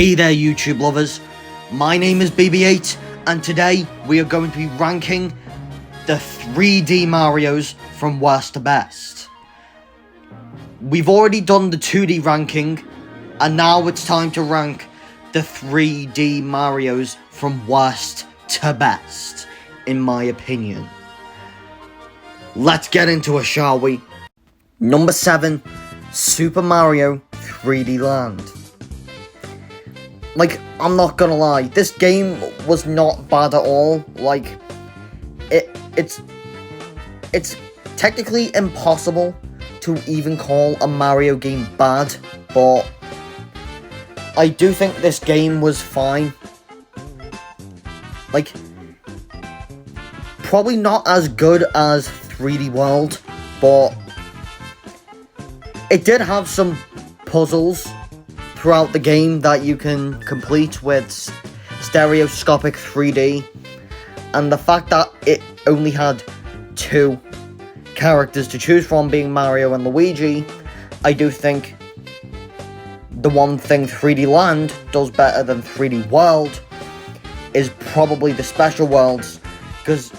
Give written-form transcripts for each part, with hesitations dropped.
Hey there YouTube lovers, my name is BB8 and today we are going to be ranking the 3D Marios from worst to best. We've already done the 2D ranking and now it's time to rank the 3D Marios from worst to best, in my opinion. Let's get into it, shall we? Number 7, Super Mario 3D Land. Like, I'm not gonna lie, this game was not bad at all. Like, it's technically impossible to even call a Mario game bad, but I do think this game was fine. Like, probably not as good as 3D World, but it did have some puzzles throughout the game that you can complete with stereoscopic 3D, and the fact that it only had 2 characters to choose from, being Mario and Luigi, I do think the one thing 3D Land does better than 3D World is probably the special worlds, because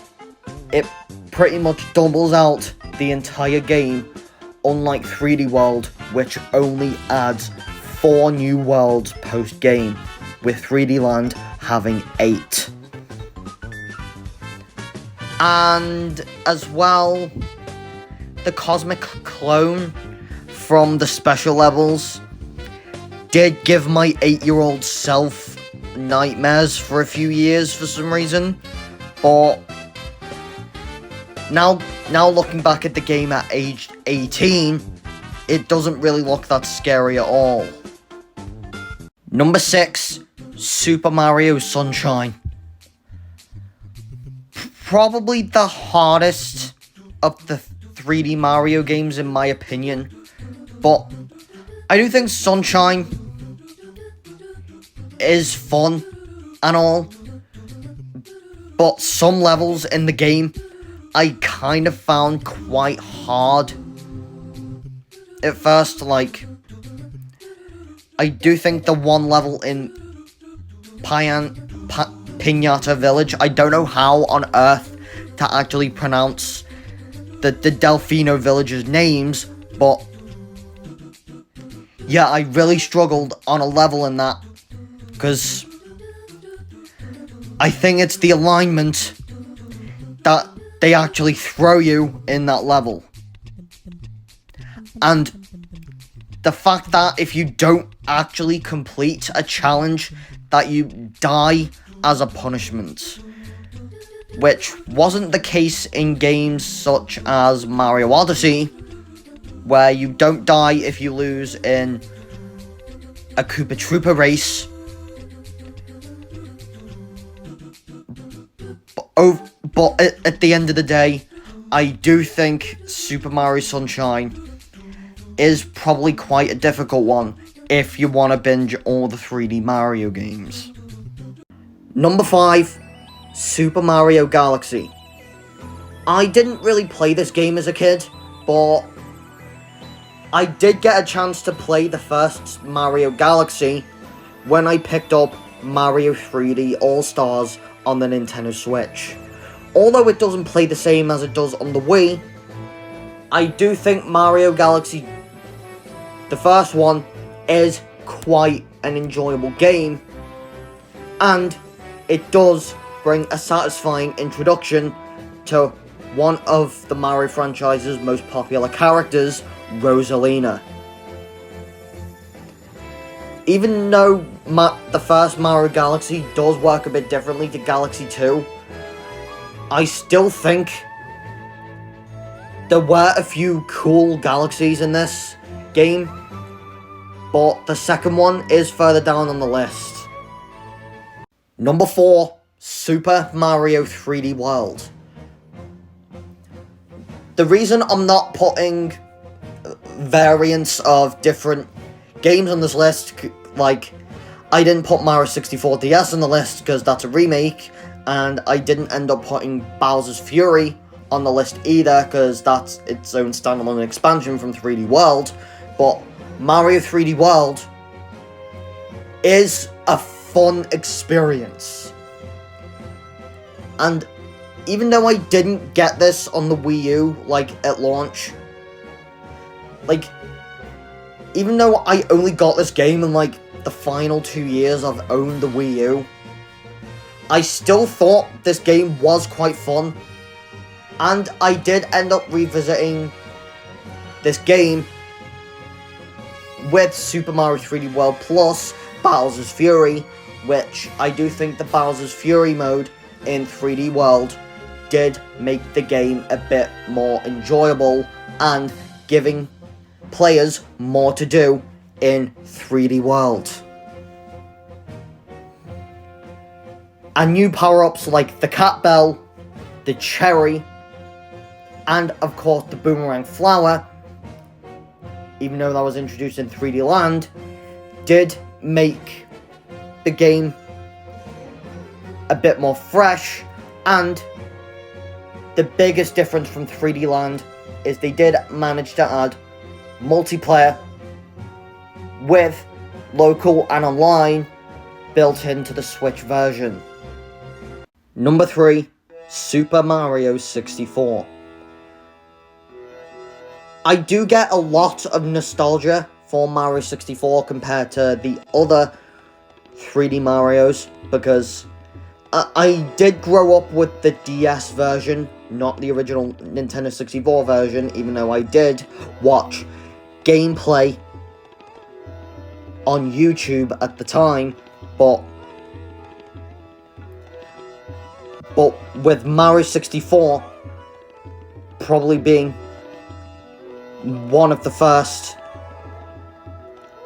it pretty much doubles out the entire game, unlike 3D World, which only adds 4 new worlds post-game, with 3D Land having 8. And as well, the Cosmic Clone from the special levels did give my 8-year-old self nightmares for a few years for some reason, but now looking back at the game at age 18, it doesn't really look that scary at all. Number 6, Super Mario Sunshine. Probably the hardest of the 3D Mario games in my opinion, but I do think Sunshine is fun and all, but some levels in the game I kind of found quite hard at first. Like, I do think the one level in Pinata Village, I don't know how on earth to actually pronounce the Delfino villages' names, but yeah, I really struggled on a level in that, because I think it's the alignment that they actually throw you in that level, and the fact that if you don't actually complete a challenge, that you die as a punishment, which wasn't the case in games such as Mario Odyssey, where you don't die if you lose in a Koopa Troopa race. But at the end of the day, I do think Super Mario Sunshine is probably quite a difficult one if you want to binge all the 3D Mario games. Number 5, Super Mario Galaxy. I didn't really play this game as a kid, but I did get a chance to play the first Mario Galaxy when I picked up Mario 3D All-Stars on the Nintendo Switch. Although it doesn't play the same as it does on the Wii, I do think Mario Galaxy, the first one, is quite an enjoyable game, and it does bring a satisfying introduction to one of the Mario franchise's most popular characters, Rosalina. Even though the first Mario Galaxy does work a bit differently to Galaxy 2, I still think there were a few cool galaxies in this game, but the second one is further down on the list. Number 4, Super Mario 3D World. The reason I'm not putting variants of different games on this list, like, I didn't put Mario 64 DS on the list because that's a remake, and I didn't end up putting Bowser's Fury on the list either because that's its own standalone expansion from 3D World, but Mario 3D World is a fun experience. And even though I didn't get this on the Wii U, like, at launch, like, even though I only got this game in, like, the final 2 years I've owned the Wii U, I still thought this game was quite fun. And I did end up revisiting this game with Super Mario 3D World plus Bowser's Fury, which I do think the Bowser's Fury mode in 3D World did make the game a bit more enjoyable and giving players more to do in 3D World. And new power-ups like the Cat Bell, the Cherry, and of course the Boomerang Flower, even though that was introduced in 3D Land, did make the game a bit more fresh. And the biggest difference from 3D Land is they did manage to add multiplayer with local and online built into the Switch version. Number 3, Super Mario 64. I do get a lot of nostalgia for Mario 64 compared to the other 3D Marios, because I did grow up with the DS version, not the original Nintendo 64 version, even though I did watch gameplay on YouTube at the time, but with Mario 64 probably being one of the first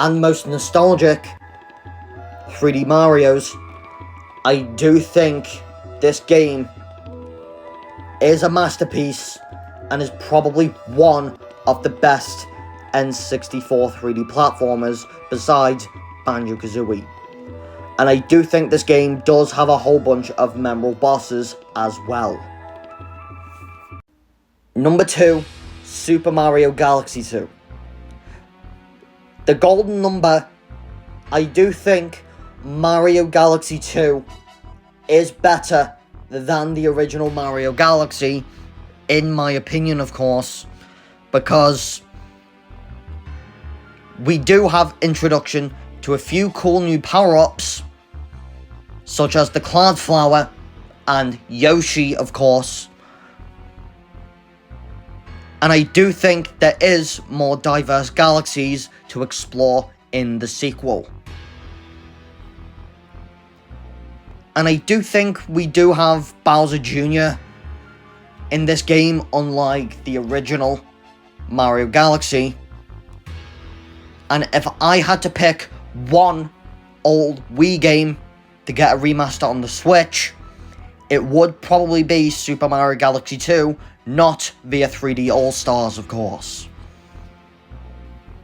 and most nostalgic 3D Marios, I do think this game is a masterpiece and is probably one of the best N64 3D platformers besides Banjo-Kazooie. And I do think this game does have a whole bunch of memorable bosses as well. Number 2, Super Mario Galaxy 2. The golden number, I do think Mario Galaxy 2 is better than the original Mario Galaxy, in my opinion, of course, because we do have introduction to a few cool new power-ups, such as the Cloud Flower and Yoshi, of course. And I do think there is more diverse galaxies to explore in the sequel. And I do think we do have Bowser Jr. in this game, unlike the original Mario Galaxy. And if I had to pick one old Wii game to get a remaster on the Switch, it would probably be Super Mario Galaxy 2, not via 3D All-Stars, of course.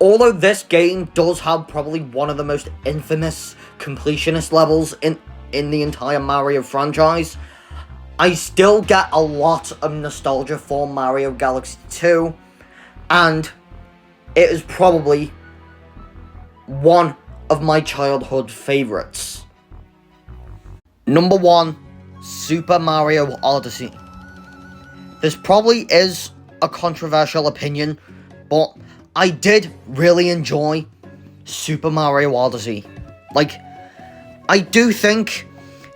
Although this game does have probably one of the most infamous completionist levels in the entire Mario franchise, I still get a lot of nostalgia for Mario Galaxy 2, and it is probably one of my childhood favorites. Number 1, Super Mario Odyssey. This probably is a controversial opinion, but I did really enjoy Super Mario Odyssey. Like, I do think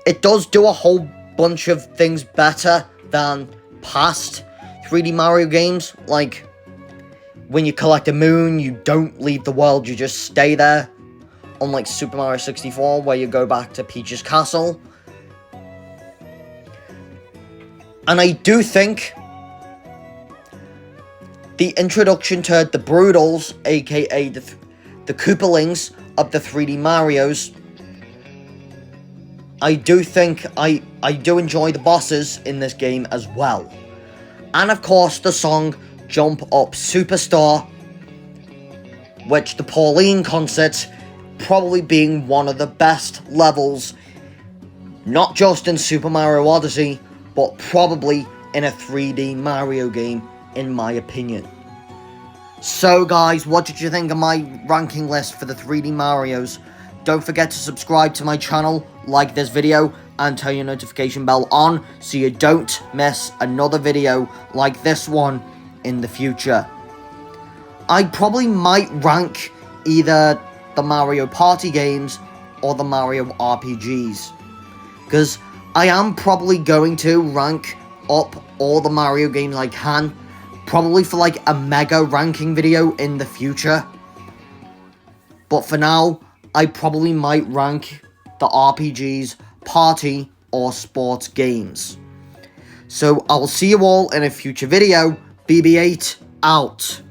it does do a whole bunch of things better than past 3D Mario games. Like, when you collect a moon, you don't leave the world, you just stay there. Unlike Super Mario 64, where you go back to Peach's castle. And I do think the introduction to the Broodals, aka the Koopalings of the 3D Marios, I do think I do enjoy the bosses in this game as well. And of course the song Jump Up Superstar, which the Pauline concert probably being one of the best levels, not just in Super Mario Odyssey, but probably in a 3D Mario game, in my opinion. So guys, what did you think of my ranking list for the 3D Marios? don't forget to subscribe to my channel, like this video, and turn your notification bell on so you don't miss another video like this one in the future. I probably might rank either the Mario Party games or the Mario RPGs, because I am probably going to rank up all the Mario games I can, probably for like a mega ranking video in the future. But for now, I probably might rank the RPGs, party, or sports games. So I will see you all in a future video. BB8 out.